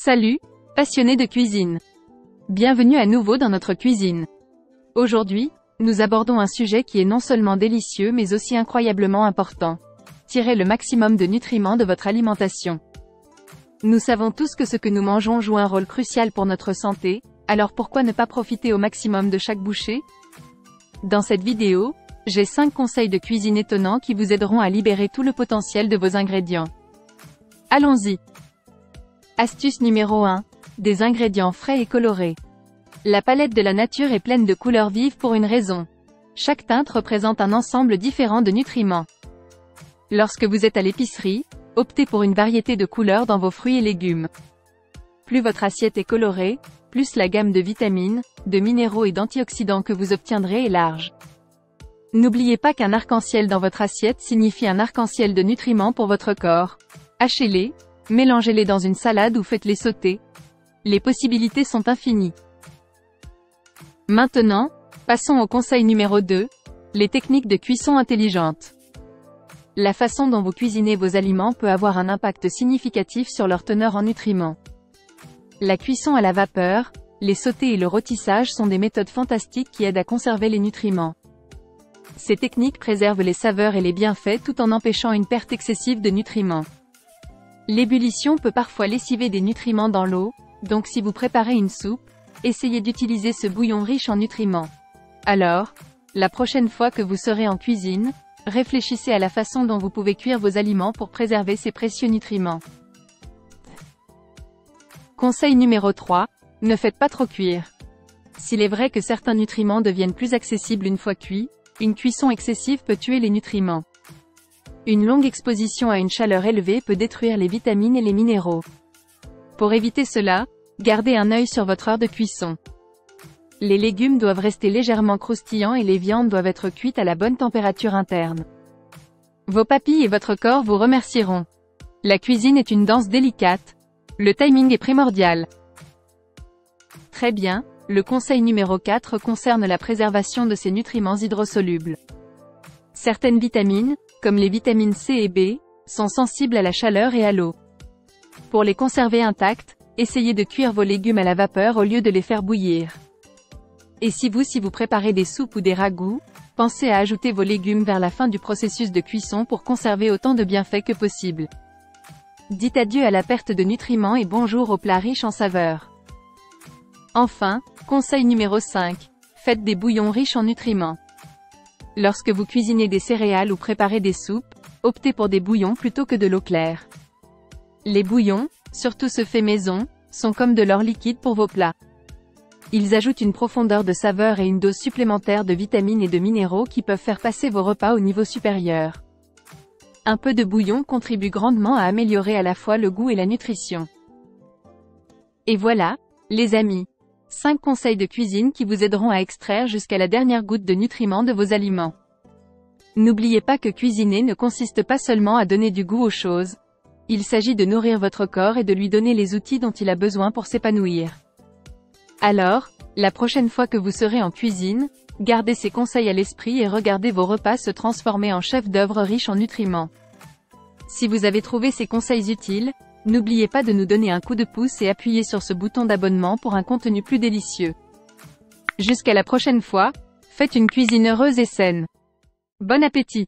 Salut, passionnés de cuisine. Bienvenue à nouveau dans notre cuisine. Aujourd'hui, nous abordons un sujet qui est non seulement délicieux mais aussi incroyablement important. Tirez le maximum de nutriments de votre alimentation. Nous savons tous que ce que nous mangeons joue un rôle crucial pour notre santé, alors pourquoi ne pas profiter au maximum de chaque bouchée? Dans cette vidéo, j'ai 5 conseils de cuisine étonnants qui vous aideront à libérer tout le potentiel de vos ingrédients. Allons-y. Astuce numéro 1. Des ingrédients frais et colorés. La palette de la nature est pleine de couleurs vives pour une raison. Chaque teinte représente un ensemble différent de nutriments. Lorsque vous êtes à l'épicerie, optez pour une variété de couleurs dans vos fruits et légumes. Plus votre assiette est colorée, plus la gamme de vitamines, de minéraux et d'antioxydants que vous obtiendrez est large. N'oubliez pas qu'un arc-en-ciel dans votre assiette signifie un arc-en-ciel de nutriments pour votre corps. Hachez-les, mélangez-les dans une salade ou faites-les sauter. Les possibilités sont infinies. Maintenant, passons au conseil numéro 2, les techniques de cuisson intelligente. La façon dont vous cuisinez vos aliments peut avoir un impact significatif sur leur teneur en nutriments. La cuisson à la vapeur, les sautés et le rôtissage sont des méthodes fantastiques qui aident à conserver les nutriments. Ces techniques préservent les saveurs et les bienfaits tout en empêchant une perte excessive de nutriments. L'ébullition peut parfois lessiver des nutriments dans l'eau, donc si vous préparez une soupe, essayez d'utiliser ce bouillon riche en nutriments. Alors, la prochaine fois que vous serez en cuisine, réfléchissez à la façon dont vous pouvez cuire vos aliments pour préserver ces précieux nutriments. Conseil numéro 3. Ne faites pas trop cuire. S'il est vrai que certains nutriments deviennent plus accessibles une fois cuits, une cuisson excessive peut tuer les nutriments. Une longue exposition à une chaleur élevée peut détruire les vitamines et les minéraux. Pour éviter cela, gardez un œil sur votre heure de cuisson. Les légumes doivent rester légèrement croustillants et les viandes doivent être cuites à la bonne température interne. Vos papilles et votre corps vous remercieront. La cuisine est une danse délicate. Le timing est primordial. Très bien, le conseil numéro 4 concerne la préservation de ces nutriments hydrosolubles. Certaines vitamines, comme les vitamines C et B, sont sensibles à la chaleur et à l'eau. Pour les conserver intactes, essayez de cuire vos légumes à la vapeur au lieu de les faire bouillir. Et si vous préparez des soupes ou des ragoûts, pensez à ajouter vos légumes vers la fin du processus de cuisson pour conserver autant de bienfaits que possible. Dites adieu à la perte de nutriments et bonjour aux plats riches en saveurs. Enfin, conseil numéro 5. Faites des bouillons riches en nutriments. Lorsque vous cuisinez des céréales ou préparez des soupes, optez pour des bouillons plutôt que de l'eau claire. Les bouillons, surtout ceux faits maison, sont comme de l'or liquide pour vos plats. Ils ajoutent une profondeur de saveur et une dose supplémentaire de vitamines et de minéraux qui peuvent faire passer vos repas au niveau supérieur. Un peu de bouillon contribue grandement à améliorer à la fois le goût et la nutrition. Et voilà, les amis, 5 conseils de cuisine qui vous aideront à extraire jusqu'à la dernière goutte de nutriments de vos aliments. N'oubliez pas que cuisiner ne consiste pas seulement à donner du goût aux choses. Il s'agit de nourrir votre corps et de lui donner les outils dont il a besoin pour s'épanouir. Alors, la prochaine fois que vous serez en cuisine, gardez ces conseils à l'esprit et regardez vos repas se transformer en chefs-d'œuvre riches en nutriments. Si vous avez trouvé ces conseils utiles, n'oubliez pas de nous donner un coup de pouce et appuyez sur ce bouton d'abonnement pour un contenu plus délicieux. Jusqu'à la prochaine fois, faites une cuisine heureuse et saine. Bon appétit!